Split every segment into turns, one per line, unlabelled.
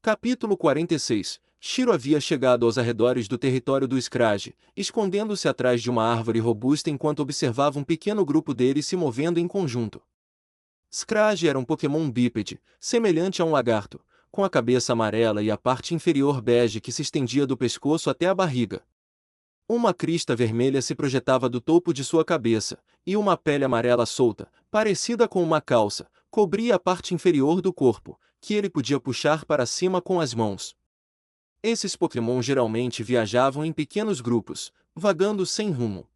Capítulo 46. Shiro havia chegado aos arredores do território do Scrage, escondendo-se atrás de uma árvore robusta enquanto observava um pequeno grupo deles se movendo em conjunto. Scrage era um Pokémon bípede, semelhante a um lagarto, com a cabeça amarela e a parte inferior bege que se estendia do pescoço até a barriga. Uma crista vermelha se projetava do topo de sua cabeça, e uma pele amarela solta, parecida com uma calça, cobria a parte inferior do corpo, que ele podia puxar para cima com as mãos. Esses Pokémon geralmente viajavam em pequenos grupos, vagando sem rumo.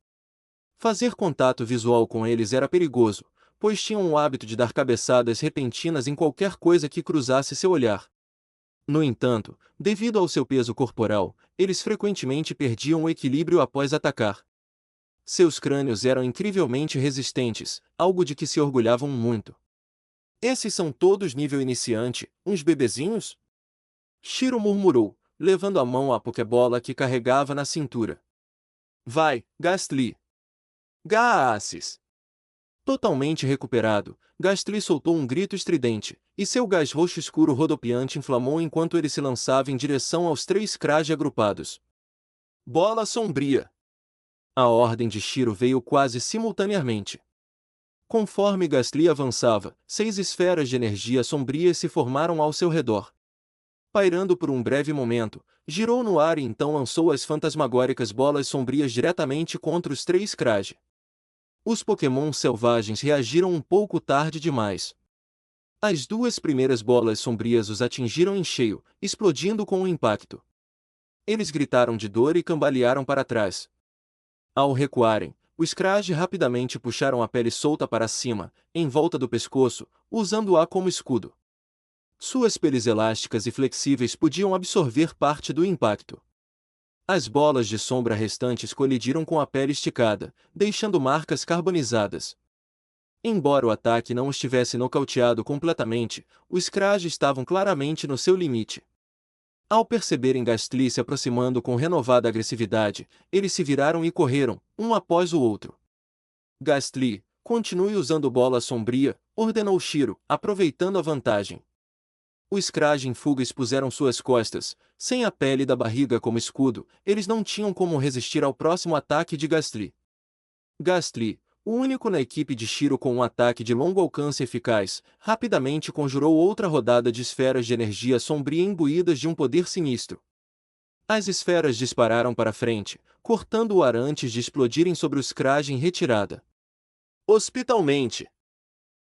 Fazer contato visual com eles era perigoso, pois tinham o hábito de dar cabeçadas repentinas em qualquer coisa que cruzasse seu olhar. No entanto, devido ao seu peso corporal, eles frequentemente perdiam o equilíbrio após atacar. Seus crânios eram incrivelmente resistentes, algo de que se orgulhavam muito. Esses são todos nível iniciante, uns bebezinhos? Shiro murmurou, levando a mão à Pokébola que carregava na cintura. Vai, Gastly! Gaaces! Totalmente recuperado, Gastly soltou um grito estridente, e seu gás roxo escuro rodopiante inflamou enquanto ele se lançava em direção aos 3 Scrage agrupados. Bola sombria! A ordem de Shiro veio quase simultaneamente. Conforme Gastly avançava, 6 esferas de energia sombria se formaram ao seu redor. Pairando por um breve momento, girou no ar e então lançou as fantasmagóricas bolas sombrias diretamente contra os 3 Scrage. Os Pokémon selvagens reagiram um pouco tarde demais. As 2 primeiras bolas sombrias os atingiram em cheio, explodindo com o impacto. Eles gritaram de dor e cambalearam para trás. Ao recuarem, os Scrage rapidamente puxaram a pele solta para cima, em volta do pescoço, usando-a como escudo. Suas peles elásticas e flexíveis podiam absorver parte do impacto. As bolas de sombra restantes colidiram com a pele esticada, deixando marcas carbonizadas. Embora o ataque não estivesse nocauteado completamente, os Scrage estavam claramente no seu limite. Ao perceberem Gastly se aproximando com renovada agressividade, eles se viraram e correram, um após o outro. Gastly, continue usando bola sombria, ordenou Shiro, aproveitando a vantagem. Os Scrage em fuga expuseram suas costas, sem a pele da barriga como escudo, eles não tinham como resistir ao próximo ataque de Gastly. Gastly, o único na equipe de Shiro com um ataque de longo alcance eficaz, rapidamente conjurou outra rodada de esferas de energia sombria imbuídas de um poder sinistro. As esferas dispararam para frente, cortando o ar antes de explodirem sobre os Scrage em retirada. Hospitalmente!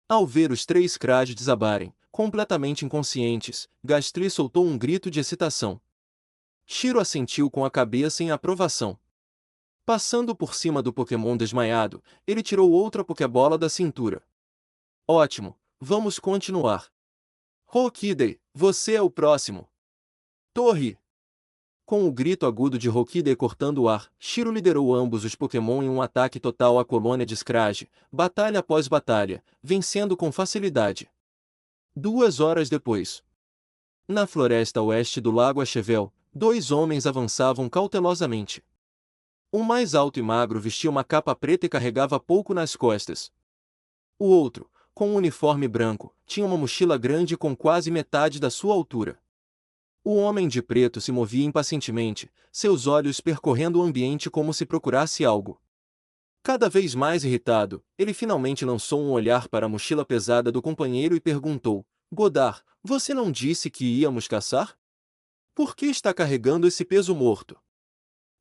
Ao ver os 3 Scrage desabarem, completamente inconscientes, Gastly soltou um grito de excitação. Shiro assentiu com a cabeça em aprovação. Passando por cima do Pokémon desmaiado, ele tirou outra Pokébola da cintura. Ótimo, vamos continuar. Rockidey, você é o próximo. Torre! Com o grito agudo de Rockidey cortando o ar, Shiro liderou ambos os Pokémon em um ataque total à colônia de Scrage, batalha após batalha, vencendo com facilidade. 2 horas depois. Na floresta oeste do Lago Achevel, 2 homens avançavam cautelosamente. O mais alto e magro vestia uma capa preta e carregava pouco nas costas. O outro, com um uniforme branco, tinha uma mochila grande com quase metade da sua altura. O homem de preto se movia impacientemente, seus olhos percorrendo o ambiente como se procurasse algo. Cada vez mais irritado, ele finalmente lançou um olhar para a mochila pesada do companheiro e perguntou: Godard, você não disse que íamos caçar? Por que está carregando esse peso morto?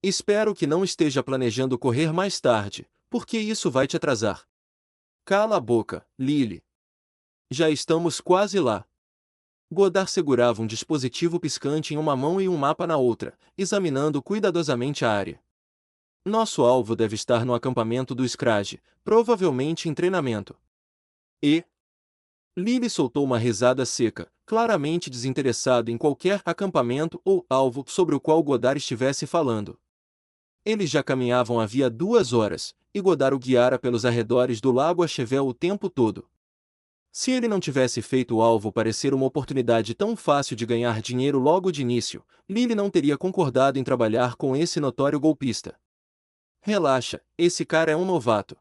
Espero que não esteja planejando correr mais tarde, porque isso vai te atrasar. Cala a boca, Lily. Já estamos quase lá. Godard segurava um dispositivo piscante em uma mão e um mapa na outra, examinando cuidadosamente a área. Nosso alvo deve estar no acampamento do Scrage, provavelmente em treinamento. E... Lily soltou uma risada seca, claramente desinteressado em qualquer acampamento ou alvo sobre o qual Godard estivesse falando. Eles já caminhavam havia 2 horas, e Godard o guiara pelos arredores do Lago Achevel o tempo todo. Se ele não tivesse feito o alvo parecer uma oportunidade tão fácil de ganhar dinheiro logo de início, Lily não teria concordado em trabalhar com esse notório golpista. Relaxa, esse cara é um novato.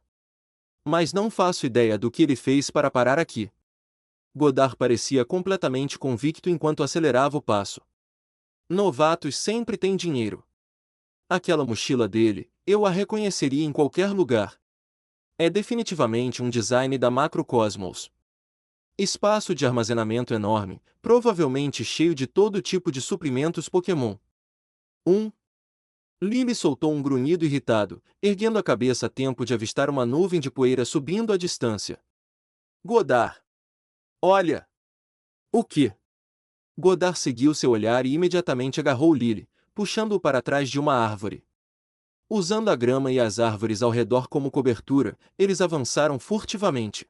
Mas não faço ideia do que ele fez para parar aqui. Godard parecia completamente convicto enquanto acelerava o passo. Novatos sempre têm dinheiro. Aquela mochila dele, eu a reconheceria em qualquer lugar. É definitivamente um design da Macrocosmos. Espaço de armazenamento enorme, provavelmente cheio de todo tipo de suprimentos Pokémon. Lily soltou um grunhido irritado, erguendo a cabeça a tempo de avistar uma nuvem de poeira subindo à distância. Godard! Olha! O que? Godard seguiu seu olhar e imediatamente agarrou Lily, puxando-o para trás de uma árvore. Usando a grama e as árvores ao redor como cobertura, eles avançaram furtivamente.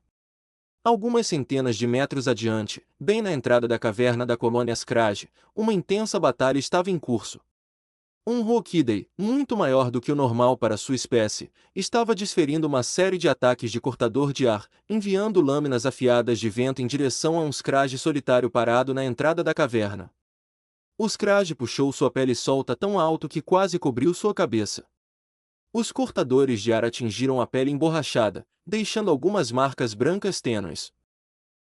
Algumas centenas de metros adiante, bem na entrada da caverna da colônia Scrage, uma intensa batalha estava em curso. Um Rookidee, muito maior do que o normal para sua espécie, estava desferindo uma série de ataques de cortador de ar, enviando lâminas afiadas de vento em direção a um Scrage solitário parado na entrada da caverna. O Scrage puxou sua pele solta tão alto que quase cobriu sua cabeça. Os cortadores de ar atingiram a pele emborrachada, deixando algumas marcas brancas tênues.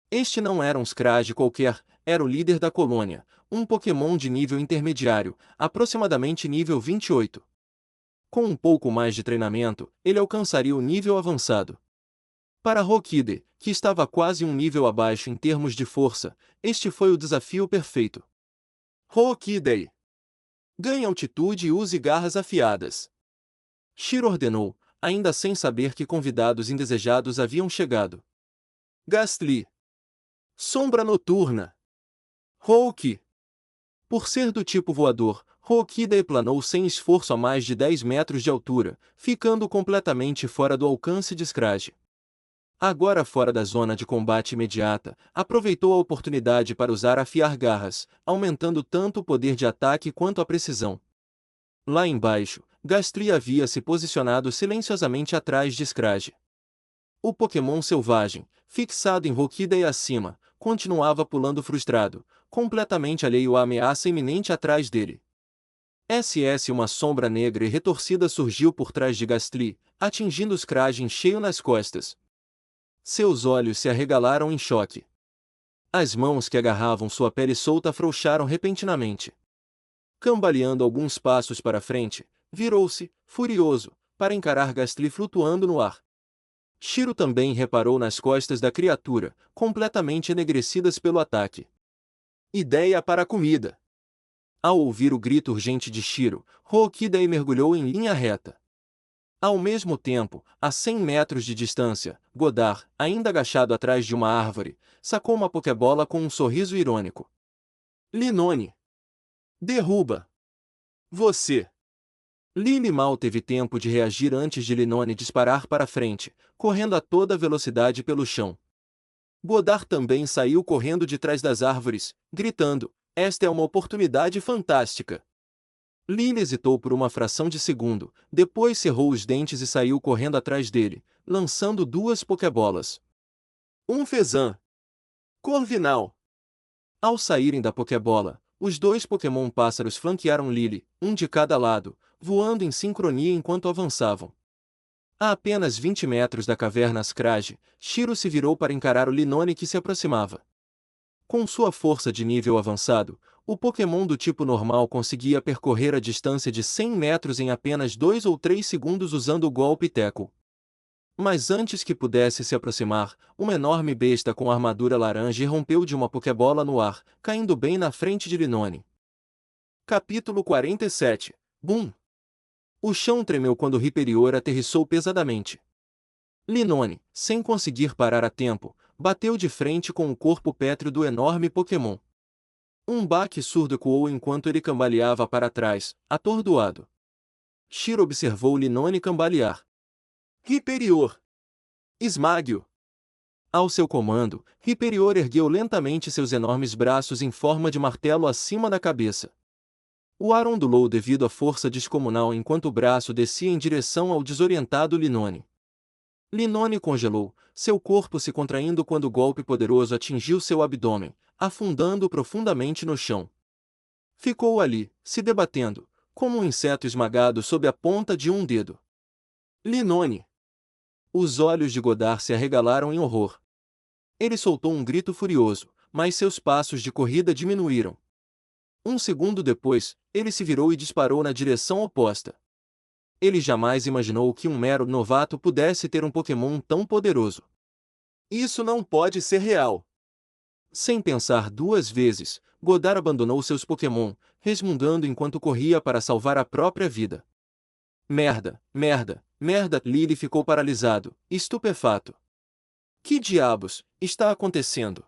Este não era um Scrage qualquer, era o líder da colônia, um Pokémon de nível intermediário, aproximadamente nível 28. Com um pouco mais de treinamento, ele alcançaria o nível avançado. Para Rookidee, que estava quase um nível abaixo em termos de força, este foi o desafio perfeito. Rookidee! Ganhe altitude e use garras afiadas. Shiro ordenou, ainda sem saber que convidados indesejados haviam chegado. Gastly! Sombra noturna! Rook! Por ser do tipo voador, Rookidee planou sem esforço a mais de 10 metros de altura, ficando completamente fora do alcance de Scrage. Agora fora da zona de combate imediata, aproveitou a oportunidade para usar afiar garras, aumentando tanto o poder de ataque quanto a precisão. Lá embaixo, Gastly havia se posicionado silenciosamente atrás de Scrage. O Pokémon selvagem, fixado em Rookidee acima, continuava pulando frustrado, completamente alheio à ameaça iminente atrás dele. Uma sombra negra e retorcida surgiu por trás de Gastly, atingindo Scrage em cheio nas costas. Seus olhos se arregalaram em choque. As mãos que agarravam sua pele solta afrouxaram repentinamente. Cambaleando alguns passos para frente, virou-se, furioso, para encarar Gastly flutuando no ar. Shiro também reparou nas costas da criatura, completamente enegrecidas pelo ataque. Ideia para a comida! Ao ouvir o grito urgente de Shiro, Rookidee mergulhou em linha reta. Ao mesmo tempo, a 100 metros de distância, Godard, ainda agachado atrás de uma árvore, sacou uma Pokébola com um sorriso irônico. Linone! Derruba! Você! Lily mal teve tempo de reagir antes de Linone disparar para frente, correndo a toda velocidade pelo chão. Godard também saiu correndo de trás das árvores, gritando, esta é uma oportunidade fantástica. Lily hesitou por uma fração de segundo, depois cerrou os dentes e saiu correndo atrás dele, lançando duas Pokébolas. Um Fezan. Corvinal. Ao saírem da Pokébola, os dois Pokémon pássaros flanquearam Lily, um de cada lado, voando em sincronia enquanto avançavam. A apenas 20 metros da caverna Scrage, Shiro se virou para encarar o Linone que se aproximava. Com sua força de nível avançado, o Pokémon do tipo normal conseguia percorrer a distância de 100 metros em apenas 2 ou 3 segundos usando o golpe Tackle. Mas antes que pudesse se aproximar, uma enorme besta com armadura laranja irrompeu de uma Pokébola no ar, caindo bem na frente de Linone. Capítulo 47. Boom! O chão tremeu quando Rhyperior aterrissou pesadamente. Linone, sem conseguir parar a tempo, bateu de frente com o corpo pétreo do enorme Pokémon. Um baque surdo ecoou enquanto ele cambaleava para trás, atordoado. Shiro observou Linone cambalear. Rhyperior! Esmague-o! Ao seu comando, Rhyperior ergueu lentamente seus enormes braços em forma de martelo acima da cabeça. O ar ondulou devido à força descomunal enquanto o braço descia em direção ao desorientado Linone. Linone congelou, seu corpo se contraindo quando o golpe poderoso atingiu seu abdômen, afundando-o profundamente no chão. Ficou ali, se debatendo, como um inseto esmagado sob a ponta de um dedo. Linone! Os olhos de Godard se arregalaram em horror. Ele soltou um grito furioso, mas seus passos de corrida diminuíram. Um segundo depois, ele se virou e disparou na direção oposta. Ele jamais imaginou que um mero novato pudesse ter um Pokémon tão poderoso. Isso não pode ser real. Sem pensar duas vezes, Godard abandonou seus Pokémon, resmungando enquanto corria para salvar a própria vida. Merda, merda, merda! Lily ficou paralisado, estupefato. Que diabos está acontecendo?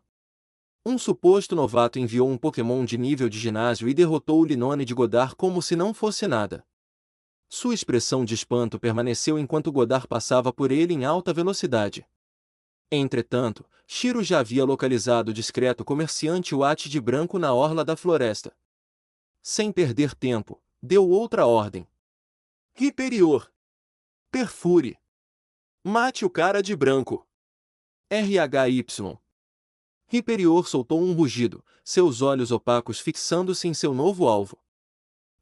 Um suposto novato enviou um Pokémon de nível de ginásio e derrotou o Linone de Godard como se não fosse nada. Sua expressão de espanto permaneceu enquanto Godard passava por ele em alta velocidade. Entretanto, Shiro já havia localizado o discreto comerciante Watt de branco na orla da floresta. Sem perder tempo, deu outra ordem. Hyperior! Perfure! Mate o cara de branco! RHY! Hyperior soltou um rugido, seus olhos opacos fixando-se em seu novo alvo.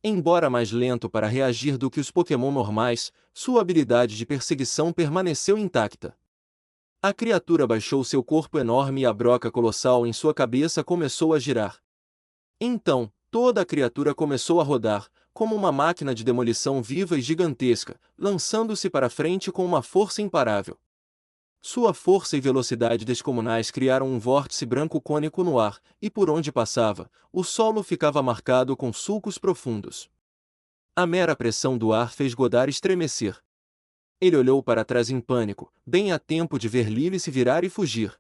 Embora mais lento para reagir do que os Pokémon normais, sua habilidade de perseguição permaneceu intacta. A criatura baixou seu corpo enorme e a broca colossal em sua cabeça começou a girar. Então, toda a criatura começou a rodar, como uma máquina de demolição viva e gigantesca, lançando-se para frente com uma força imparável. Sua força e velocidade descomunais criaram um vórtice branco cônico no ar, e por onde passava, o solo ficava marcado com sulcos profundos. A mera pressão do ar fez Godard estremecer. Ele olhou para trás em pânico, bem a tempo de ver Lily se virar e fugir.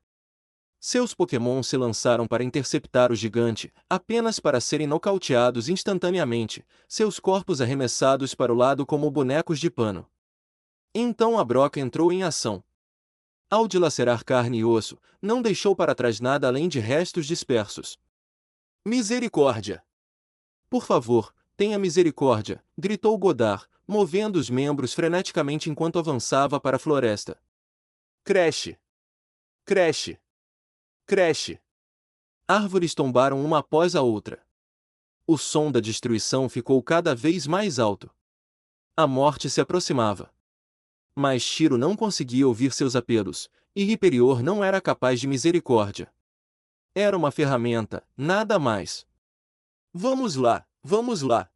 Seus Pokémon se lançaram para interceptar o gigante, apenas para serem nocauteados instantaneamente, seus corpos arremessados para o lado como bonecos de pano. Então a broca entrou em ação. Ao dilacerar carne e osso, não deixou para trás nada além de restos dispersos. Misericórdia! Por favor, tenha misericórdia! Gritou Godard, movendo os membros freneticamente enquanto avançava para a floresta. Cresce! Cresce! Cresce! Árvores tombaram uma após a outra. O som da destruição ficou cada vez mais alto. A morte se aproximava. Mas Shiro não conseguia ouvir seus apelos, e Hyperior não era capaz de misericórdia. Era uma ferramenta, nada mais. Vamos lá, vamos lá!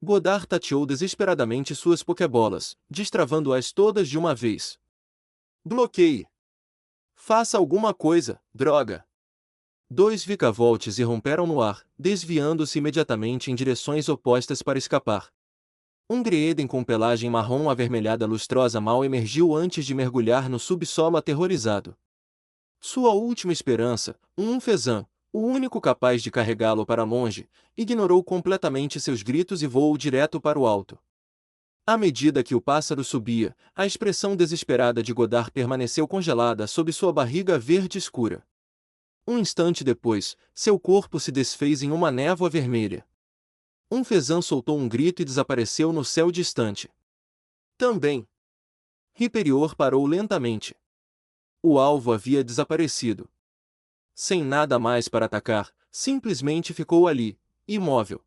Godard tateou desesperadamente suas Pokébolas, destravando-as todas de uma vez. Bloqueie! Faça alguma coisa, droga! 2 Vicavolts irromperam no ar, desviando-se imediatamente em direções opostas para escapar. Um Greedent com pelagem marrom avermelhada lustrosa mal emergiu antes de mergulhar no subsolo aterrorizado. Sua última esperança, um Umfezan, o único capaz de carregá-lo para longe, ignorou completamente seus gritos e voou direto para o alto. À medida que o pássaro subia, a expressão desesperada de Godard permaneceu congelada sob sua barriga verde escura. Um instante depois, seu corpo se desfez em uma névoa vermelha. Umfezan soltou um grito e desapareceu no céu distante. Também. Hyperior parou lentamente. O alvo havia desaparecido. Sem nada mais para atacar, simplesmente ficou ali, imóvel.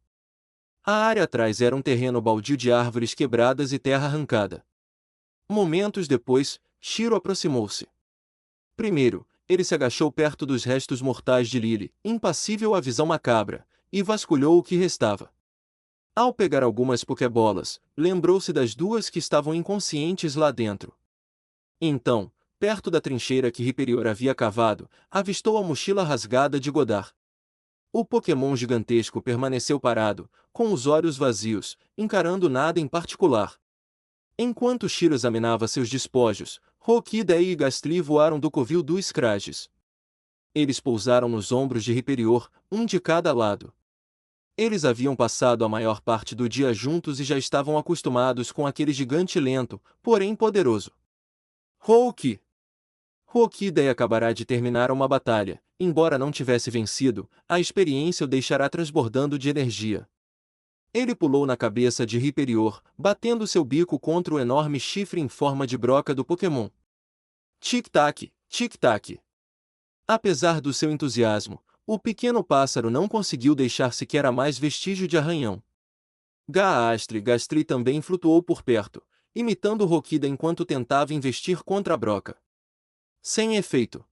A área atrás era um terreno baldio de árvores quebradas e terra arrancada. Momentos depois, Shiro aproximou-se. Primeiro, ele se agachou perto dos restos mortais de Lily, impassível à visão macabra, e vasculhou o que restava. Ao pegar algumas Pokébolas, lembrou-se das 2 que estavam inconscientes lá dentro. Então, perto da trincheira que Hyperior havia cavado, avistou a mochila rasgada de Godard. O Pokémon gigantesco permaneceu parado, com os olhos vazios, encarando nada em particular. Enquanto Shiro examinava seus despojos, Rockidea e Gastly voaram do covil do Scrages. Eles pousaram nos ombros de Hyperior, um de cada lado. Eles haviam passado a maior parte do dia juntos e já estavam acostumados com aquele gigante lento, porém poderoso. Rockidea acabará de terminar uma batalha. Embora não tivesse vencido, a experiência o deixará transbordando de energia. Ele pulou na cabeça de Hyperior, batendo seu bico contra o enorme chifre em forma de broca do Pokémon. Tic-tac, tic-tac. Apesar do seu entusiasmo, o pequeno pássaro não conseguiu deixar sequer a mais vestígio de arranhão. Gastly também flutuou por perto, imitando Rockidea enquanto tentava investir contra a broca. Sem efeito.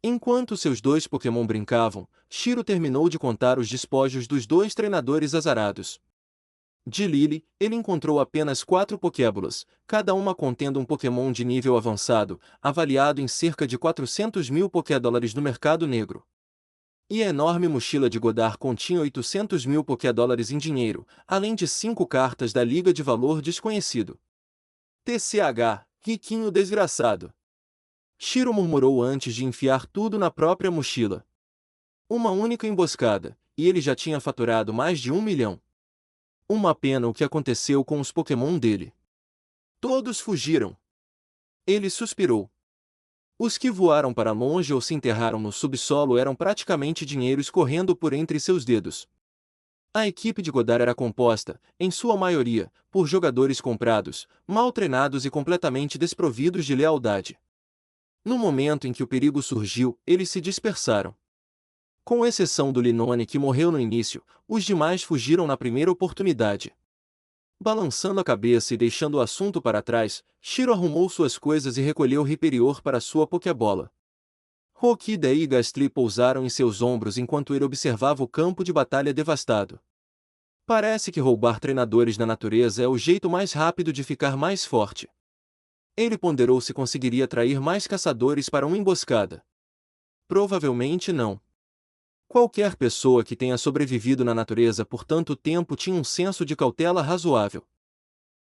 Enquanto seus dois Pokémon brincavam, Shiro terminou de contar os despojos dos dois treinadores azarados. De Lily, ele encontrou apenas 4 Pokébolas, cada uma contendo um Pokémon de nível avançado, avaliado em cerca de 400 mil Pokédólares no mercado negro. E a enorme mochila de Godard continha 800 mil Pokédólares em dinheiro, além de 5 cartas da Liga de Valor Desconhecido. TCH, riquinho desgraçado. Shiro murmurou antes de enfiar tudo na própria mochila. Uma única emboscada, e ele já tinha faturado mais de 1 milhão. Uma pena o que aconteceu com os Pokémon dele. Todos fugiram. Ele suspirou. Os que voaram para longe ou se enterraram no subsolo eram praticamente dinheiro escorrendo por entre seus dedos. A equipe de Godard era composta, em sua maioria, por jogadores comprados, mal treinados e completamente desprovidos de lealdade. No momento em que o perigo surgiu, eles se dispersaram. Com exceção do Linone que morreu no início, os demais fugiram na primeira oportunidade. Balançando a cabeça e deixando o assunto para trás, Shiro arrumou suas coisas e recolheu Riperior para sua Pokébola. Rockida e Gastly pousaram em seus ombros enquanto ele observava o campo de batalha devastado. Parece que roubar treinadores na natureza é o jeito mais rápido de ficar mais forte. Ele ponderou se conseguiria atrair mais caçadores para uma emboscada. Provavelmente não. Qualquer pessoa que tenha sobrevivido na natureza por tanto tempo tinha um senso de cautela razoável.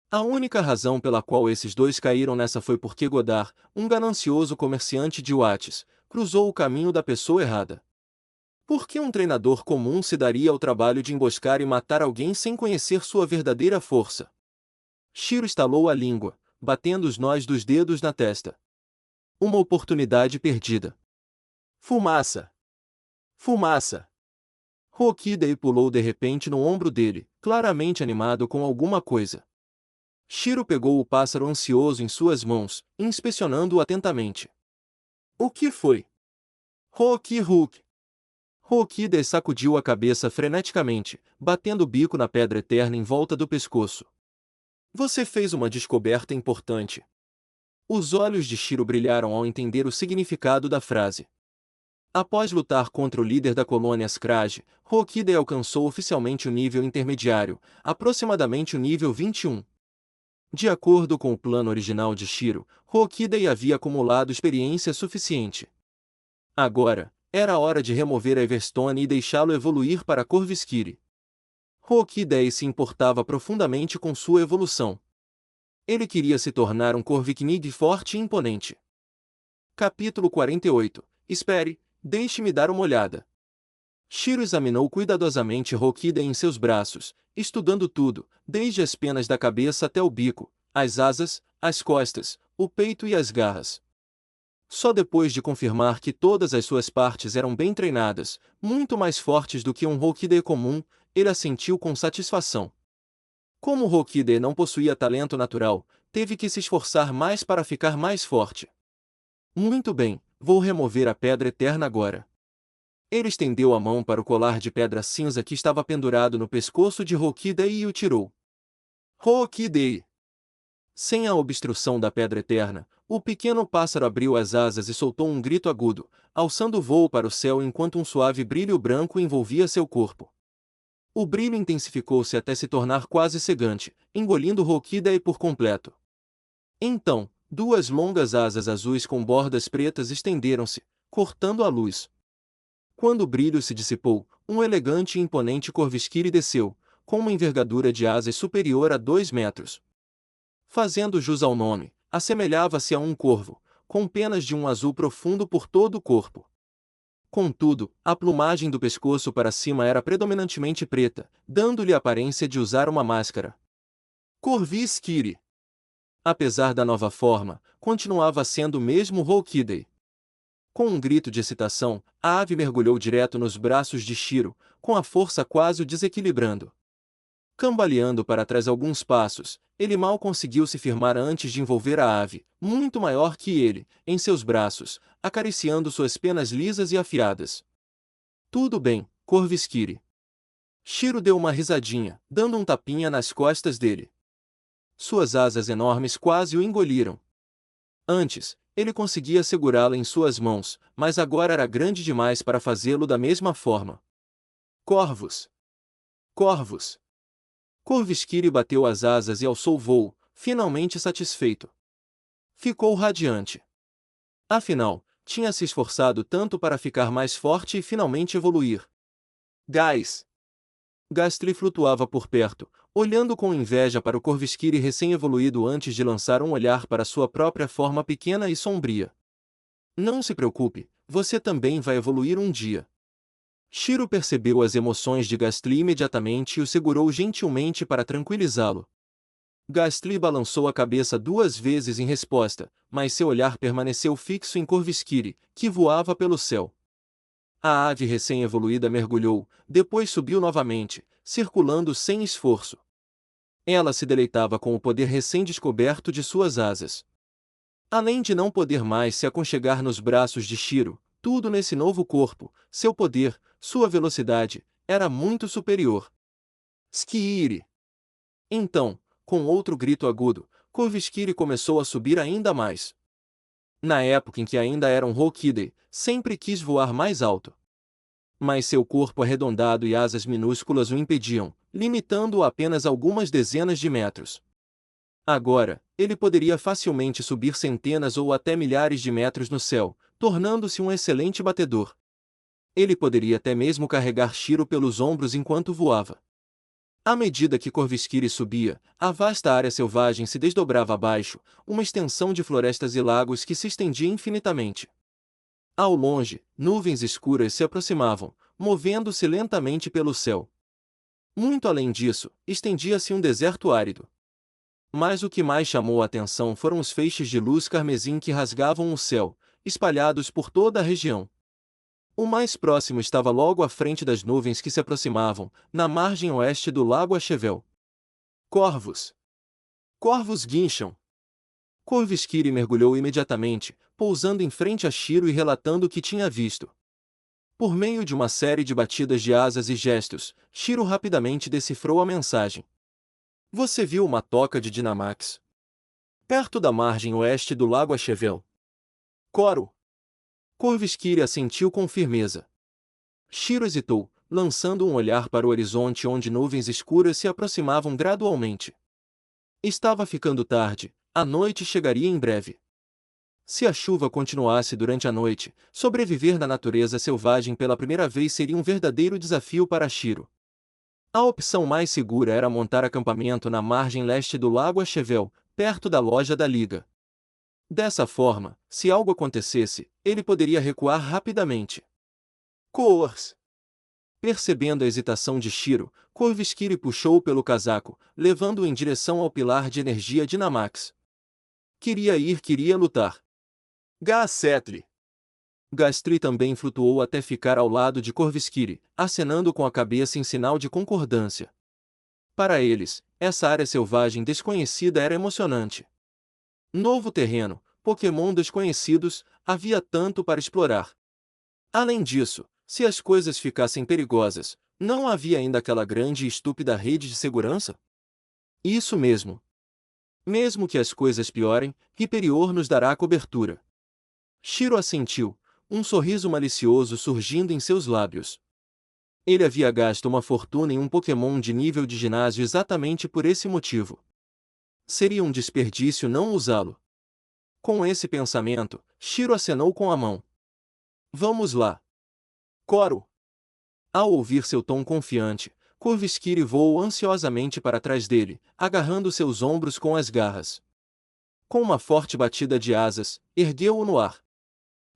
A única razão pela qual esses dois caíram nessa foi porque Godard, um ganancioso comerciante de Watts, cruzou o caminho da pessoa errada. Por que um treinador comum se daria ao trabalho de emboscar e matar alguém sem conhecer sua verdadeira força? Shiro estalou a língua, batendo os nós dos dedos na testa. Uma oportunidade perdida. Fumaça! Fumaça! Rockida pulou de repente no ombro dele, claramente animado com alguma coisa. Shiro pegou o pássaro ansioso em suas mãos, inspecionando-o atentamente. O que foi? Rock! Rockida sacudiu a cabeça freneticamente, batendo o bico na pedra eterna em volta do pescoço. Você fez uma descoberta importante. Os olhos de Shiro brilharam ao entender o significado da frase. Após lutar contra o líder da colônia Scrage, Rockida alcançou oficialmente o nível intermediário, aproximadamente o nível 21. De acordo com o plano original de Shiro, Rockida havia acumulado experiência suficiente. Agora, era a hora de remover a Everstone e deixá-lo evoluir para Corvisquire. Rockida se importava profundamente com sua evolução. Ele queria se tornar um Corviknight forte e imponente. Capítulo 48. Espere, deixe-me dar uma olhada. Shiro examinou cuidadosamente Rockida em seus braços, estudando tudo, desde as penas da cabeça até o bico, as asas, as costas, o peito e as garras. Só depois de confirmar que todas as suas partes eram bem treinadas, muito mais fortes do que um Rockida comum, ele assentiu com satisfação. Como Rockida não possuía talento natural, teve que se esforçar mais para ficar mais forte. Muito bem, vou remover a pedra eterna agora. Ele estendeu a mão para o colar de pedra cinza que estava pendurado no pescoço de Rockida e o tirou. Rockida! Sem a obstrução da pedra eterna, o pequeno pássaro abriu as asas e soltou um grito agudo, alçando o voo para o céu enquanto um suave brilho branco envolvia seu corpo. O brilho intensificou-se até se tornar quase cegante, engolindo Rockida por completo. Então, duas longas asas azuis com bordas pretas estenderam-se, cortando a luz. Quando o brilho se dissipou, um elegante e imponente Corvisquire desceu, com uma envergadura de asas superior a 2 metros. Fazendo jus ao nome, assemelhava-se a um corvo, com penas de um azul profundo por todo o corpo. Contudo, a plumagem do pescoço para cima era predominantemente preta, dando-lhe a aparência de usar uma máscara. Corvisquire! Apesar da nova forma, continuava sendo o mesmo Rockida. Com um grito de excitação, a ave mergulhou direto nos braços de Shiro, com a força quase o desequilibrando. Cambaleando para trás alguns passos, ele mal conseguiu se firmar antes de envolver a ave, muito maior que ele, em seus braços, acariciando suas penas lisas e afiadas. Tudo bem, Corvisquire. Shiro deu uma risadinha, dando um tapinha nas costas dele. Suas asas enormes quase o engoliram. Antes, Ele conseguia segurá-la em suas mãos, mas agora era grande demais para fazê-lo da mesma forma. Corvos! Corvos! Corvisquiri bateu as asas e alçou voo, finalmente satisfeito. Ficou radiante. Afinal, tinha se esforçado tanto para ficar mais forte e finalmente evoluir. Gás! Gastly flutuava por perto, olhando com inveja para o Corvisquiri recém-evoluído antes de lançar um olhar para sua própria forma pequena e sombria. Não se preocupe, você também vai evoluir um dia. Shiro percebeu as emoções de Gastly imediatamente e o segurou gentilmente para tranquilizá-lo. Gastly balançou a cabeça 2 vezes em resposta, mas seu olhar permaneceu fixo em Corvisquiri, que voava pelo céu. A ave recém-evoluída mergulhou, depois subiu novamente, circulando sem esforço. Ela se deleitava com o poder recém-descoberto de suas asas. Além de não poder mais se aconchegar nos braços de Shiro, tudo nesse novo corpo, seu poder, sua velocidade, era muito superior. Skiri! Então, com outro grito agudo, Corvisquiri começou a subir ainda mais. Na época em que ainda era um Hokidai, sempre quis voar mais alto. Mas seu corpo arredondado e asas minúsculas o impediam, limitando-o a apenas algumas dezenas de metros. Agora, ele poderia facilmente subir centenas ou até milhares de metros no céu, tornando-se um excelente batedor. Ele poderia até mesmo carregar Shiro pelos ombros enquanto voava. À medida que Corvisquiri subia, a vasta área selvagem se desdobrava abaixo, uma extensão de florestas e lagos que se estendia infinitamente. Ao longe, nuvens escuras se aproximavam, movendo-se lentamente pelo céu. Muito além disso, estendia-se um deserto árido. Mas o que mais chamou a atenção foram os feixes de luz carmesim que rasgavam o céu, espalhados por toda a região. O mais próximo estava logo à frente das nuvens que se aproximavam, na margem oeste do lago Achevel. Corvos! Corvos guincham! Corvisquiri mergulhou imediatamente, pousando em frente a Shiro e relatando o que tinha visto. Por meio de uma série de batidas de asas e gestos, Shiro rapidamente decifrou a mensagem. Você viu uma toca de Dynamax? Perto da margem oeste do lago Achevel. Coro! Corvisquiri assentiu com firmeza. Shiro hesitou, lançando um olhar para o horizonte onde nuvens escuras se aproximavam gradualmente. Estava ficando tarde, a noite chegaria em breve. Se a chuva continuasse durante a noite, sobreviver na natureza selvagem pela primeira vez seria um verdadeiro desafio para Shiro. A opção mais segura era montar acampamento na margem leste do lago Achevel, perto da loja da Liga. Dessa forma, se algo acontecesse, ele poderia recuar rapidamente. Coors! Percebendo a hesitação de Shiro, Corvisquiri puxou-o pelo casaco, levando-o em direção ao pilar de energia Dynamax. Queria lutar. Gastly! Gastly também flutuou até ficar ao lado de Corvisquiri, acenando com a cabeça em sinal de concordância. Para eles, essa área selvagem desconhecida era emocionante. Novo terreno, Pokémon desconhecidos, havia tanto para explorar. Além disso, se as coisas ficassem perigosas, não havia ainda aquela grande e estúpida rede de segurança? Isso mesmo. Mesmo que as coisas piorem, Hyperior nos dará cobertura. Shiro assentiu, um sorriso malicioso surgindo em seus lábios. Ele havia gasto uma fortuna em um Pokémon de nível de ginásio exatamente por esse motivo. Seria um desperdício não usá-lo. Com esse pensamento, Shiro acenou com a mão. Vamos lá. Coro! Ao ouvir seu tom confiante, Corvisquiri voou ansiosamente para trás dele, agarrando seus ombros com as garras. Com uma forte batida de asas, ergueu-o no ar.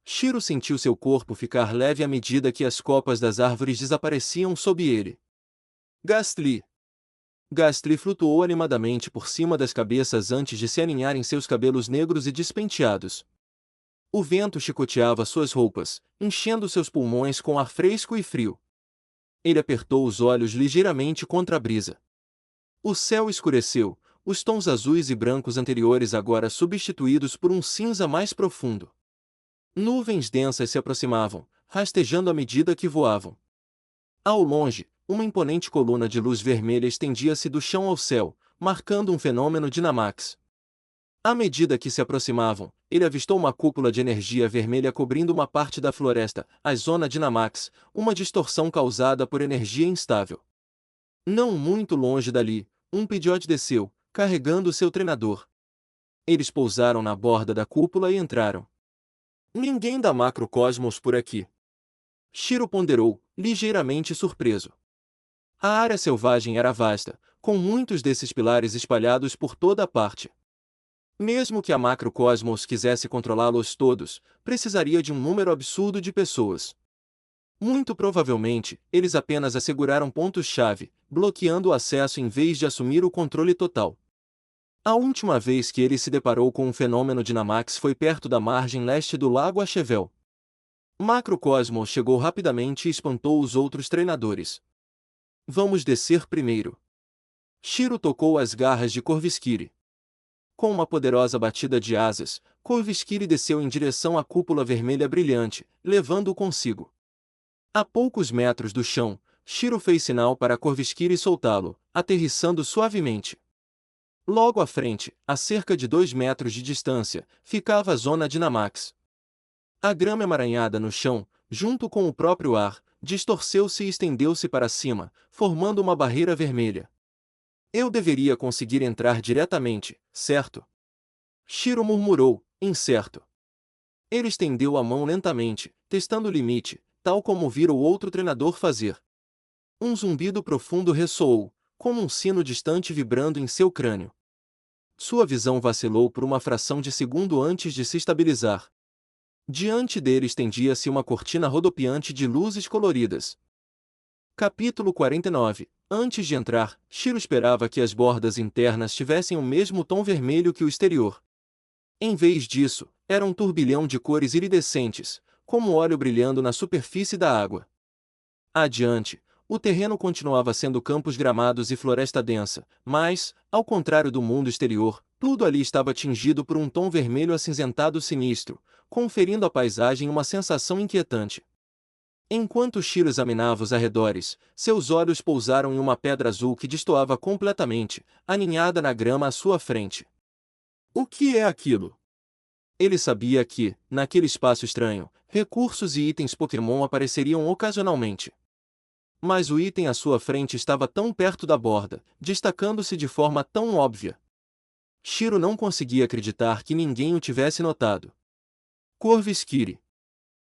Shiro sentiu seu corpo ficar leve à medida que as copas das árvores desapareciam sob ele. Gastly! Gastly flutuou animadamente por cima das cabeças antes de se aninhar em seus cabelos negros e despenteados. O vento chicoteava suas roupas, enchendo seus pulmões com ar fresco e frio. Ele apertou os olhos ligeiramente contra a brisa. O céu escureceu, os tons azuis e brancos anteriores agora substituídos por um cinza mais profundo. Nuvens densas se aproximavam, rastejando à medida que voavam. Ao longe, uma imponente coluna de luz vermelha estendia-se do chão ao céu, marcando um fenômeno Dynamax. À medida que se aproximavam, ele avistou uma cúpula de energia vermelha cobrindo uma parte da floresta, a Zona Dynamax, uma distorção causada por energia instável. Não muito longe dali, um Pidgeot desceu, carregando seu treinador. Eles pousaram na borda da cúpula e entraram. Ninguém da Macrocosmos por aqui. Shiro ponderou, ligeiramente surpreso. A área selvagem era vasta, com muitos desses pilares espalhados por toda a parte. Mesmo que a Macrocosmos quisesse controlá-los todos, precisaria de um número absurdo de pessoas. Muito provavelmente, eles apenas asseguraram pontos-chave, bloqueando o acesso em vez de assumir o controle total. A última vez que ele se deparou com um fenômeno Dynamax foi perto da margem leste do lago Achevel. Macrocosmos chegou rapidamente e espantou os outros treinadores. Vamos descer primeiro. Shiro tocou as garras de Corvisquire. Com uma poderosa batida de asas, Corvisquire desceu em direção à cúpula vermelha brilhante, levando-o consigo. A poucos metros do chão, Shiro fez sinal para Corvisquire soltá-lo, aterrissando suavemente. Logo à frente, a cerca de 2 metros de distância, ficava a Zona Dynamax. A grama emaranhada no chão, junto com o próprio ar, distorceu-se e estendeu-se para cima, formando uma barreira vermelha. Eu deveria conseguir entrar diretamente, certo? Shiro murmurou, incerto. Ele estendeu a mão lentamente, testando o limite, tal como vira o outro treinador fazer. Um zumbido profundo ressoou, como um sino distante vibrando em seu crânio. Sua visão vacilou por uma fração de segundo antes de se estabilizar. Diante dele estendia-se uma cortina rodopiante de luzes coloridas. Capítulo 49. Antes de entrar, Shiro esperava que as bordas internas tivessem o mesmo tom vermelho que o exterior. Em vez disso, era um turbilhão de cores iridescentes, como óleo brilhando na superfície da água. Adiante, o terreno continuava sendo campos gramados e floresta densa, mas, ao contrário do mundo exterior, tudo ali estava tingido por um tom vermelho acinzentado sinistro, conferindo à paisagem uma sensação inquietante. Enquanto Shiro examinava os arredores, seus olhos pousaram em uma pedra azul que destoava completamente, aninhada na grama à sua frente. O que é aquilo? Ele sabia que, naquele espaço estranho, recursos e itens Pokémon apareceriam ocasionalmente. Mas o item à sua frente estava tão perto da borda, destacando-se de forma tão óbvia. Shiro não conseguia acreditar que ninguém o tivesse notado. Corvisquire.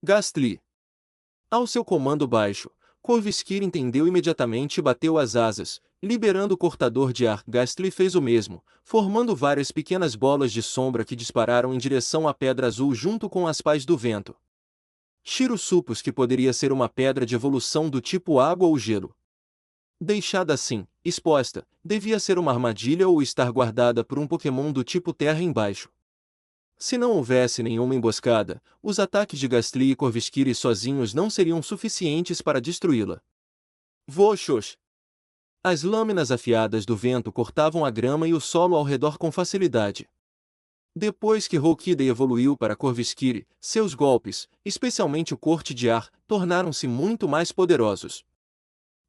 Gastly. Ao seu comando baixo, Corvisquire entendeu imediatamente e bateu as asas, liberando o cortador de ar. Gastly fez o mesmo, formando várias pequenas bolas de sombra que dispararam em direção à pedra azul junto com as pás do vento. Shiro supôs que poderia ser uma pedra de evolução do tipo água ou gelo. Deixada assim, exposta, devia ser uma armadilha ou estar guardada por um Pokémon do tipo terra embaixo. Se não houvesse nenhuma emboscada, os ataques de Gastly e Corvisquire sozinhos não seriam suficientes para destruí-la. Voxos! As lâminas afiadas do vento cortavam a grama e o solo ao redor com facilidade. Depois que Roukide evoluiu para Corvisquire, seus golpes, especialmente o corte de ar, tornaram-se muito mais poderosos.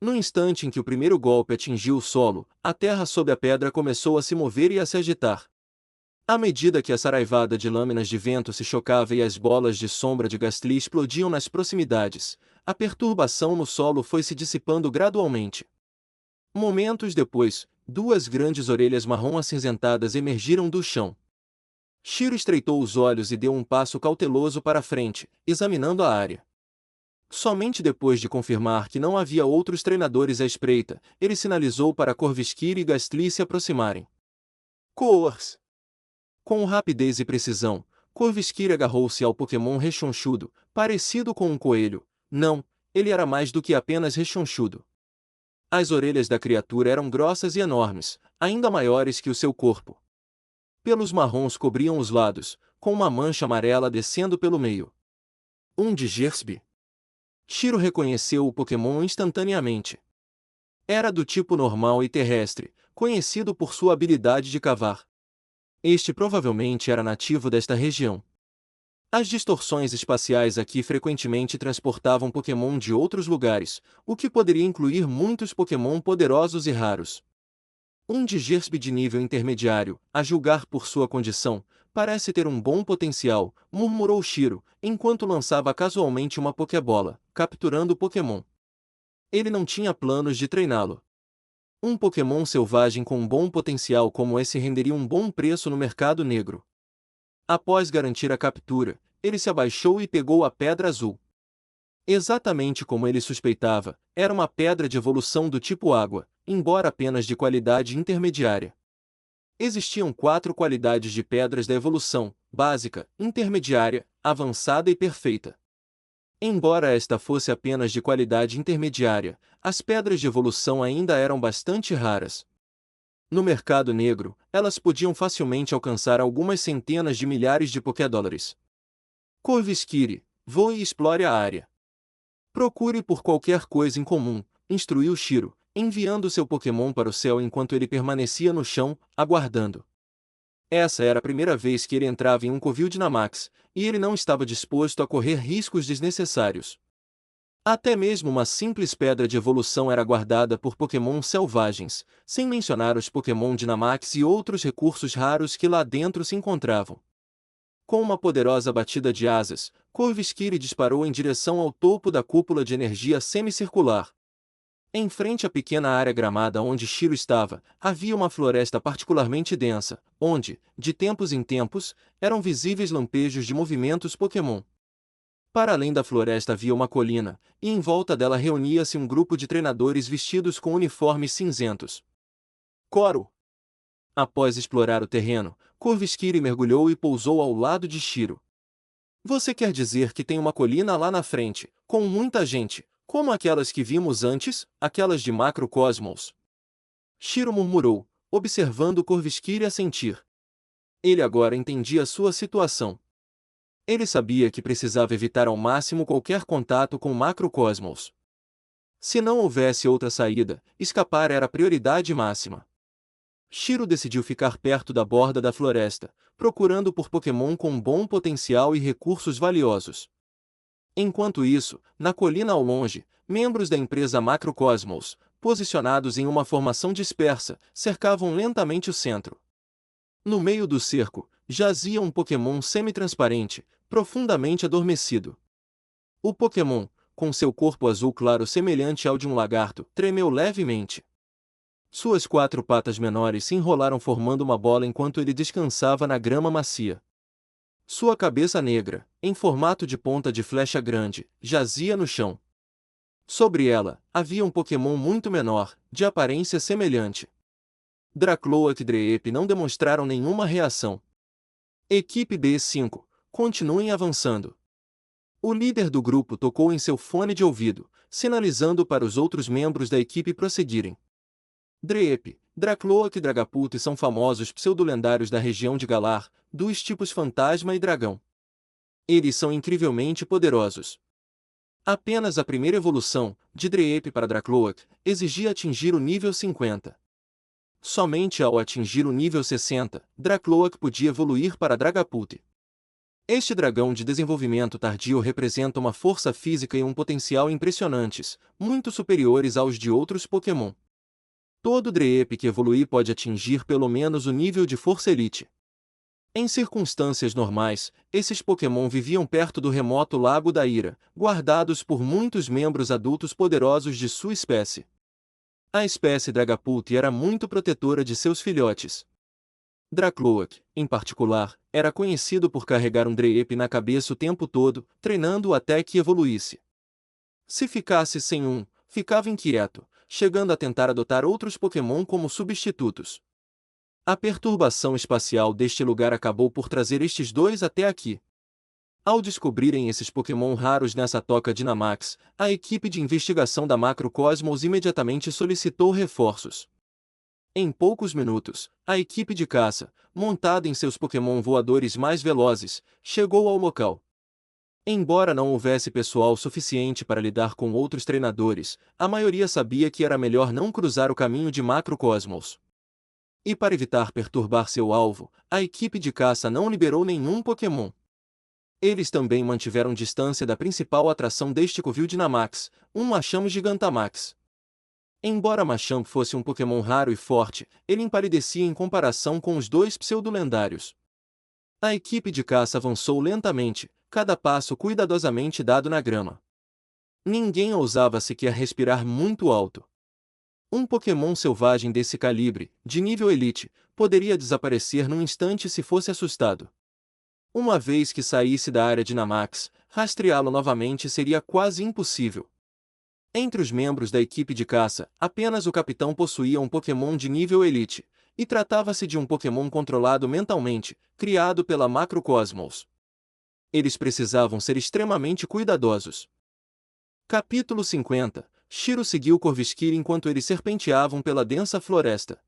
No instante em que o primeiro golpe atingiu o solo, a terra sob a pedra começou a se mover e a se agitar. À medida que a saraivada de lâminas de vento se chocava e as bolas de sombra de Gastly explodiam nas proximidades, a perturbação no solo foi se dissipando gradualmente. Momentos depois, 2 grandes orelhas marrom acinzentadas emergiram do chão. Shiro estreitou os olhos e deu um passo cauteloso para a frente, examinando a área. Somente depois de confirmar que não havia outros treinadores à espreita, ele sinalizou para Corvisquire e Gastly se aproximarem. Coors! Com rapidez e precisão, Corvisquire agarrou-se ao Pokémon rechonchudo, parecido com um coelho. Não, ele era mais do que apenas rechonchudo. As orelhas da criatura eram grossas e enormes, ainda maiores que o seu corpo. Pelos marrons cobriam os lados, com uma mancha amarela descendo pelo meio. Um Digersby. Shiro reconheceu o Pokémon instantaneamente. Era do tipo normal e terrestre, conhecido por sua habilidade de cavar. Este provavelmente era nativo desta região. As distorções espaciais aqui frequentemente transportavam Pokémon de outros lugares, o que poderia incluir muitos Pokémon poderosos e raros. Um Digersby de nível intermediário, a julgar por sua condição, parece ter um bom potencial, murmurou Shiro, enquanto lançava casualmente uma Pokébola, capturando o Pokémon. Ele não tinha planos de treiná-lo. Um Pokémon selvagem com um bom potencial como esse renderia um bom preço no mercado negro. Após garantir a captura, ele se abaixou e pegou a Pedra Azul. Exatamente como ele suspeitava, era uma pedra de evolução do tipo água, embora apenas de qualidade intermediária. Existiam 4 qualidades de pedras da evolução: básica, intermediária, avançada e perfeita. Embora esta fosse apenas de qualidade intermediária, as pedras de evolução ainda eram bastante raras. No mercado negro, elas podiam facilmente alcançar algumas centenas de milhares de Pokédólares. Corvisquire, voe e explore a área. Procure por qualquer coisa em comum, instruiu Shiro, enviando seu Pokémon para o céu enquanto ele permanecia no chão, aguardando. Essa era a primeira vez que ele entrava em um covil Dynamax, e ele não estava disposto a correr riscos desnecessários. Até mesmo uma simples pedra de evolução era guardada por Pokémon selvagens, sem mencionar os Pokémon Dynamax e outros recursos raros que lá dentro se encontravam. Com uma poderosa batida de asas, Corvisquire disparou em direção ao topo da cúpula de energia semicircular. Em frente à pequena área gramada onde Shiro estava, havia uma floresta particularmente densa, onde, de tempos em tempos, eram visíveis lampejos de movimentos Pokémon. Para além da floresta havia uma colina, e em volta dela reunia-se um grupo de treinadores vestidos com uniformes cinzentos. Coro! Após explorar o terreno, Corvisquire mergulhou e pousou ao lado de Shiro. Você quer dizer que tem uma colina lá na frente, com muita gente, como aquelas que vimos antes, aquelas de Macrocosmos? Shiro murmurou, observando Corvisquire assentir. Ele agora entendia sua situação. Ele sabia que precisava evitar ao máximo qualquer contato com Macrocosmos. Se não houvesse outra saída, escapar era a prioridade máxima. Shiro decidiu ficar perto da borda da floresta, procurando por Pokémon com bom potencial e recursos valiosos. Enquanto isso, na colina ao longe, membros da empresa Macrocosmos, posicionados em uma formação dispersa, cercavam lentamente o centro. No meio do cerco, jazia um Pokémon semi-transparente, profundamente adormecido. O Pokémon, com seu corpo azul claro semelhante ao de um lagarto, tremeu levemente. Suas 4 patas menores se enrolaram formando uma bola enquanto ele descansava na grama macia. Sua cabeça negra, em formato de ponta de flecha grande, jazia no chão. Sobre ela, havia um Pokémon muito menor, de aparência semelhante. Dracloak e Dreep não demonstraram nenhuma reação. Equipe D5, continuem avançando. O líder do grupo tocou em seu fone de ouvido, sinalizando para os outros membros da equipe prosseguirem. Dreep, Dracloak e Dragapult são famosos pseudolendários da região de Galar, dos tipos Fantasma e Dragão. Eles são incrivelmente poderosos. Apenas a primeira evolução, de Dreep para Dracloak, exigia atingir o nível 50. Somente ao atingir o nível 60, Dracloak podia evoluir para Dragapult. Este dragão de desenvolvimento tardio representa uma força física e um potencial impressionantes, muito superiores aos de outros Pokémon. Todo Dreep que evoluir pode atingir pelo menos o nível de Força Elite. Em circunstâncias normais, esses Pokémon viviam perto do remoto Lago da Ira, guardados por muitos membros adultos poderosos de sua espécie. A espécie Dragapult era muito protetora de seus filhotes. Dracloak, em particular, era conhecido por carregar um Dreep na cabeça o tempo todo, treinando-o até que evoluísse. Se ficasse sem um, ficava inquieto, chegando a tentar adotar outros Pokémon como substitutos. A perturbação espacial deste lugar acabou por trazer estes dois até aqui. Ao descobrirem esses Pokémon raros nessa toca Dynamax, a equipe de investigação da Macrocosmos imediatamente solicitou reforços. Em poucos minutos, a equipe de caça, montada em seus Pokémon voadores mais velozes, chegou ao local. Embora não houvesse pessoal suficiente para lidar com outros treinadores, a maioria sabia que era melhor não cruzar o caminho de Macrocosmos. E para evitar perturbar seu alvo, a equipe de caça não liberou nenhum Pokémon. Eles também mantiveram distância da principal atração deste covil Dynamax, um Machamp Gigantamax. Embora Machamp fosse um Pokémon raro e forte, ele empalidecia em comparação com os dois pseudo-lendários. A equipe de caça avançou lentamente, cada passo cuidadosamente dado na grama. Ninguém ousava sequer respirar muito alto. Um Pokémon selvagem desse calibre, de nível Elite, poderia desaparecer num instante se fosse assustado. Uma vez que saísse da área Dynamax, rastreá-lo novamente seria quase impossível. Entre os membros da equipe de caça, apenas o capitão possuía um Pokémon de nível Elite, e tratava-se de um Pokémon controlado mentalmente, criado pela Macrocosmos. Eles precisavam ser extremamente cuidadosos. Capítulo 50. Shiro seguiu Corvisquire enquanto eles serpenteavam pela densa floresta.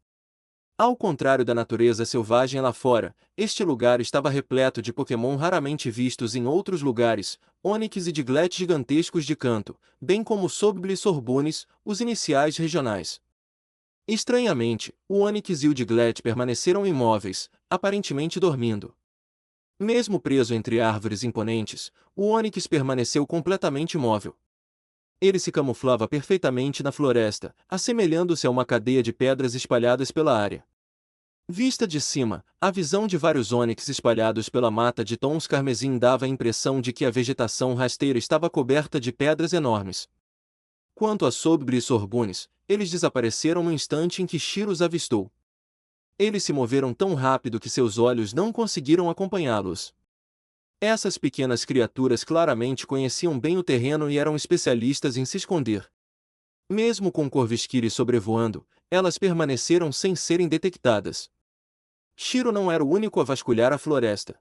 Ao contrário da natureza selvagem lá fora, este lugar estava repleto de Pokémon raramente vistos em outros lugares, Onix e Diglett gigantescos de canto, bem como Sobble e Sorbunes, os iniciais regionais. Estranhamente, o Onix e o Diglett permaneceram imóveis, aparentemente dormindo. Mesmo preso entre árvores imponentes, o Onix permaneceu completamente imóvel. Ele se camuflava perfeitamente na floresta, assemelhando-se a uma cadeia de pedras espalhadas pela área. Vista de cima, a visão de vários ônix espalhados pela mata de tons carmesim dava a impressão de que a vegetação rasteira estava coberta de pedras enormes. Quanto a Sobble e Sorbunes, eles desapareceram no instante em que Shiro os avistou. Eles se moveram tão rápido que seus olhos não conseguiram acompanhá-los. Essas pequenas criaturas claramente conheciam bem o terreno e eram especialistas em se esconder. Mesmo com Corvisquire sobrevoando, elas permaneceram sem serem detectadas. Shiro não era o único a vasculhar a floresta.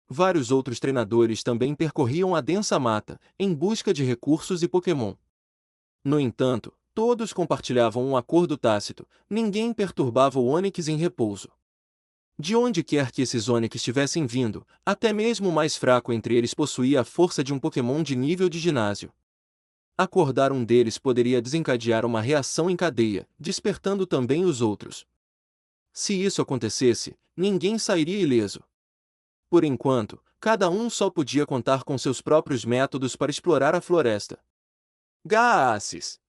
Vários outros treinadores também percorriam a densa mata, em busca de recursos e Pokémon. No entanto, todos compartilhavam um acordo tácito, ninguém perturbava o Onix em repouso. De onde quer que esses Onix tivessem vindo, até mesmo o mais fraco entre eles possuía a força de um Pokémon de nível de ginásio. Acordar um deles poderia desencadear uma reação em cadeia, despertando também os outros. Se isso acontecesse, ninguém sairia ileso. Por enquanto, cada um só podia contar com seus próprios métodos para explorar a floresta. Gaaces!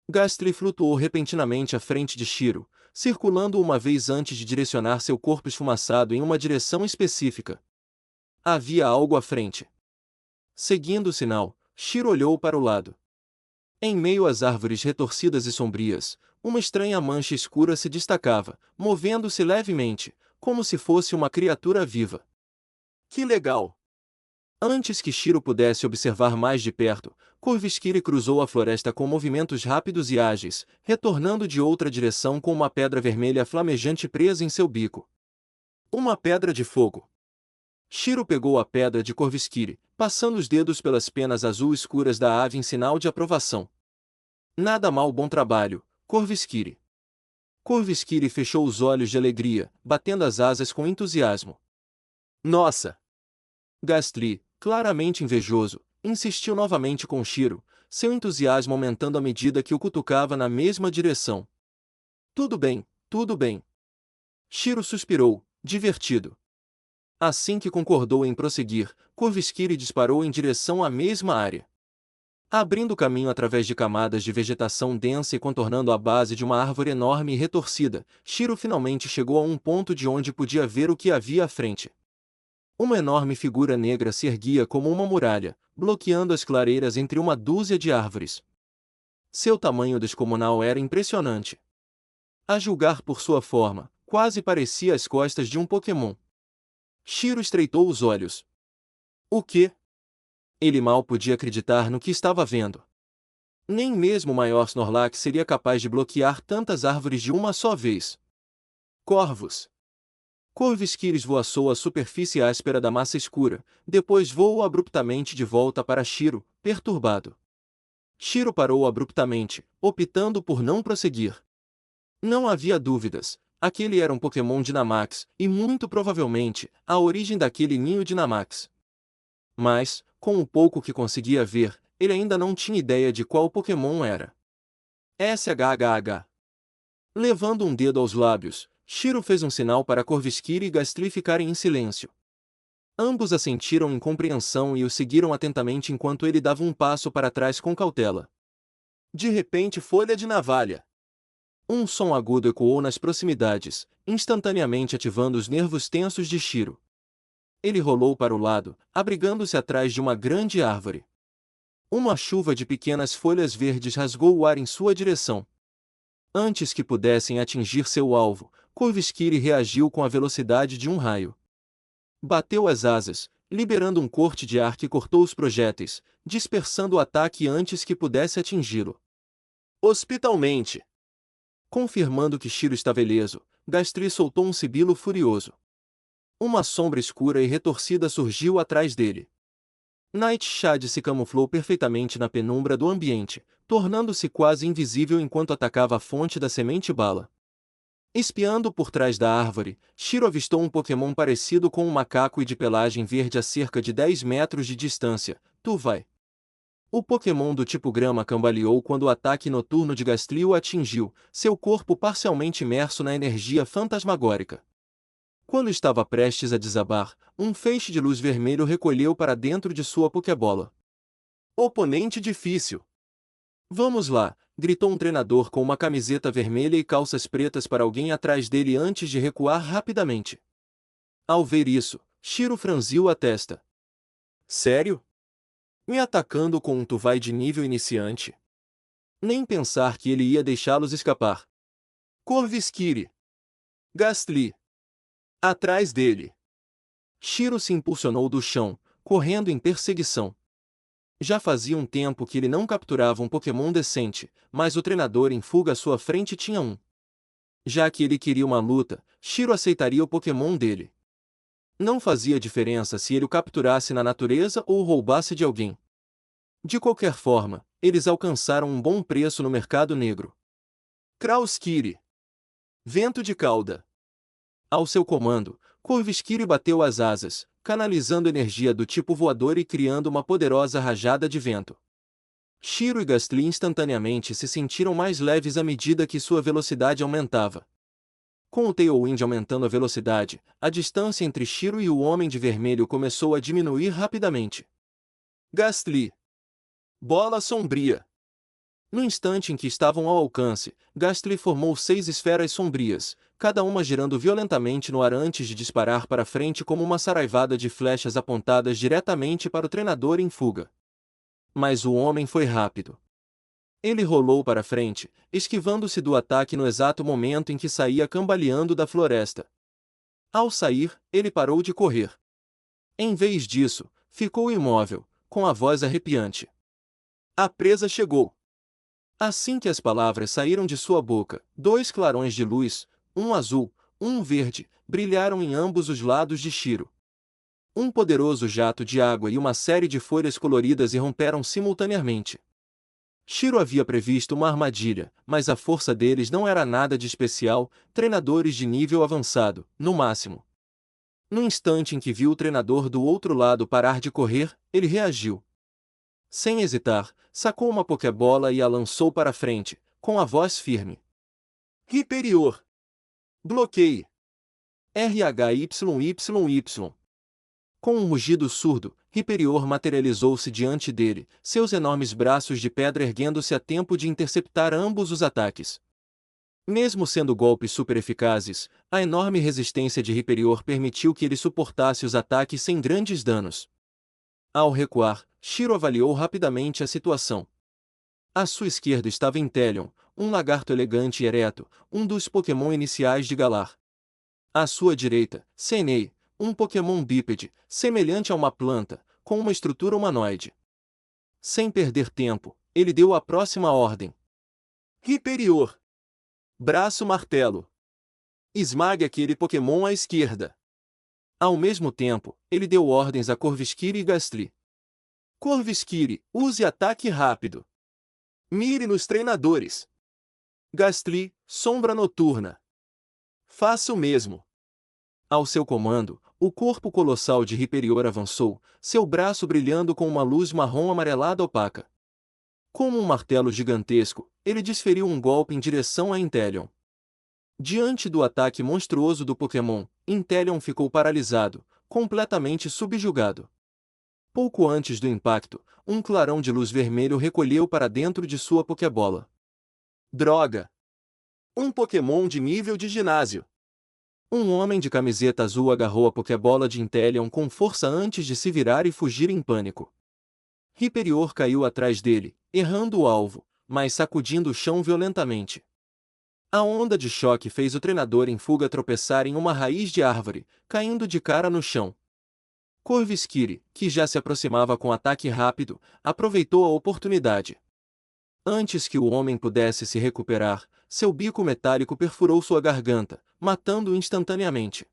Gastly flutuou repentinamente à frente de Shiro, circulando uma vez antes de direcionar seu corpo esfumaçado em uma direção específica. Havia algo à frente. Seguindo o sinal, Shiro olhou para o lado. Em meio às árvores retorcidas e sombrias, uma estranha mancha escura se destacava, movendo-se levemente, como se fosse uma criatura viva. Que legal! Antes que Shiro pudesse observar mais de perto, Corvisquire cruzou a floresta com movimentos rápidos e ágeis, retornando de outra direção com uma pedra vermelha flamejante presa em seu bico. Uma pedra de fogo. Shiro pegou a pedra de Corvisquire, passando os dedos pelas penas azul escuras da ave em sinal de aprovação. Nada mal, bom trabalho, Corvisquire. Corvisquire fechou os olhos de alegria, batendo as asas com entusiasmo. Nossa! Gastly, claramente invejoso, insistiu novamente com Shiro, seu entusiasmo aumentando à medida que o cutucava na mesma direção. Tudo bem, tudo bem. Shiro suspirou, divertido. Assim que concordou em prosseguir, Corvisquire disparou em direção à mesma área. Abrindo caminho através de camadas de vegetação densa e contornando a base de uma árvore enorme e retorcida, Shiro finalmente chegou a um ponto de onde podia ver o que havia à frente. Uma enorme figura negra se erguia como uma muralha, bloqueando as clareiras entre uma dúzia de árvores. Seu tamanho descomunal era impressionante. A julgar por sua forma, quase parecia as costas de um Pokémon. Shiro estreitou os olhos. O quê? Ele mal podia acreditar no que estava vendo. Nem mesmo o maior Snorlax seria capaz de bloquear tantas árvores de uma só vez. Corvos! Corvisquire esvoaçou a superfície áspera da massa escura, depois voou abruptamente de volta para Shiro, perturbado. Shiro parou abruptamente, optando por não prosseguir. Não havia dúvidas, aquele era um Pokémon Dynamax, e muito provavelmente, a origem daquele ninho Dynamax. Mas, com o pouco que conseguia ver, ele ainda não tinha ideia de qual Pokémon era. SHHH. Levando um dedo aos lábios, Shiro fez um sinal para Corvisquire e Gastly ficarem em silêncio. Ambos assentiram em compreensão e o seguiram atentamente enquanto ele dava um passo para trás com cautela. De repente, folha de navalha. Um som agudo ecoou nas proximidades, instantaneamente ativando os nervos tensos de Shiro. Ele rolou para o lado, abrigando-se atrás de uma grande árvore. Uma chuva de pequenas folhas verdes rasgou o ar em sua direção. Antes que pudessem atingir seu alvo, Corvisquiri reagiu com a velocidade de um raio. Bateu as asas, liberando um corte de ar que cortou os projéteis, dispersando o ataque antes que pudesse atingi-lo. Hospitalmente. Confirmando que Shiro estava ileso, Gastly soltou um sibilo furioso. Uma sombra escura e retorcida surgiu atrás dele. Nightshade se camuflou perfeitamente na penumbra do ambiente, tornando-se quase invisível enquanto atacava a fonte da semente bala. Espiando por trás da árvore, Shiro avistou um Pokémon parecido com um macaco e de pelagem verde a cerca de 10 metros de distância, Tuvai. O Pokémon do tipo grama cambaleou quando o ataque noturno de Gastly o atingiu, seu corpo parcialmente imerso na energia fantasmagórica. Quando estava prestes a desabar, um feixe de luz vermelho recolheu para dentro de sua Pokébola. Oponente difícil. Vamos lá, gritou um treinador com uma camiseta vermelha e calças pretas para alguém atrás dele antes de recuar rapidamente. Ao ver isso, Shiro franziu a testa. Sério? Me atacando com um Tuvai de nível iniciante? Nem pensar que ele ia deixá-los escapar. Corvisquiri. Gastly. Atrás dele. Shiro se impulsionou do chão, correndo em perseguição. Já fazia um tempo que ele não capturava um Pokémon decente, mas o treinador em fuga à sua frente tinha um. Já que ele queria uma luta, Shiro aceitaria o Pokémon dele. Não fazia diferença se ele o capturasse na natureza ou o roubasse de alguém. De qualquer forma, eles alcançaram um bom preço no mercado negro. Krauskiri. Vento de cauda. Ao seu comando, Corvisquiri bateu as asas, canalizando energia do tipo voador e criando uma poderosa rajada de vento. Shiro e Gastly instantaneamente se sentiram mais leves à medida que sua velocidade aumentava. Com o Tailwind aumentando a velocidade, a distância entre Shiro e o Homem de Vermelho começou a diminuir rapidamente. Gastly. Bola sombria. No instante em que estavam ao alcance, Gastly formou 6 esferas sombrias, cada uma girando violentamente no ar antes de disparar para frente como uma saraivada de flechas apontadas diretamente para o treinador em fuga. Mas o homem foi rápido. Ele rolou para frente, esquivando-se do ataque no exato momento em que saía cambaleando da floresta. Ao sair, ele parou de correr. Em vez disso, ficou imóvel, com a voz arrepiante. A presa chegou. Assim que as palavras saíram de sua boca, 2 clarões de luz, um azul, um verde, brilharam em ambos os lados de Shiro. Um poderoso jato de água e uma série de folhas coloridas irromperam simultaneamente. Shiro havia previsto uma armadilha, mas a força deles não era nada de especial, treinadores de nível avançado, no máximo. No instante em que viu o treinador do outro lado parar de correr, ele reagiu. Sem hesitar, sacou uma Pokébola e a lançou para frente, com a voz firme. Hyperior. Bloqueie. RHYYY. Com um rugido surdo, Hyperior materializou-se diante dele, seus enormes braços de pedra erguendo-se a tempo de interceptar ambos os ataques. Mesmo sendo golpes super eficazes, a enorme resistência de Hyperior permitiu que ele suportasse os ataques sem grandes danos. Ao recuar, Shiro avaliou rapidamente a situação. À sua esquerda estava Inteleon, um lagarto elegante e ereto, um dos Pokémon iniciais de Galar. À sua direita, Senei, um Pokémon bípede, semelhante a uma planta, com uma estrutura humanoide. Sem perder tempo, ele deu a próxima ordem. Hyperior. Braço martelo. Esmague aquele Pokémon à esquerda. Ao mesmo tempo, ele deu ordens a Corvisquiri e Gastly. Corvisquiri, use ataque rápido. Mire nos treinadores. Gastly, sombra noturna. Faça o mesmo. Ao seu comando, o corpo colossal de Hyperior avançou, seu braço brilhando com uma luz marrom amarelada opaca. Como um martelo gigantesco, ele desferiu um golpe em direção a Inteleon. Diante do ataque monstruoso do Pokémon, Inteleon ficou paralisado, completamente subjugado. Pouco antes do impacto, um clarão de luz vermelho recolheu para dentro de sua Pokébola. Droga! Um Pokémon de nível de ginásio! Um homem de camiseta azul agarrou a Pokébola de Inteleon com força antes de se virar e fugir em pânico. Hyperior caiu atrás dele, errando o alvo, mas sacudindo o chão violentamente. A onda de choque fez o treinador em fuga tropeçar em uma raiz de árvore, caindo de cara no chão. Corvisquire, que já se aproximava com ataque rápido, aproveitou a oportunidade. Antes que o homem pudesse se recuperar, seu bico metálico perfurou sua garganta, matando-o instantaneamente.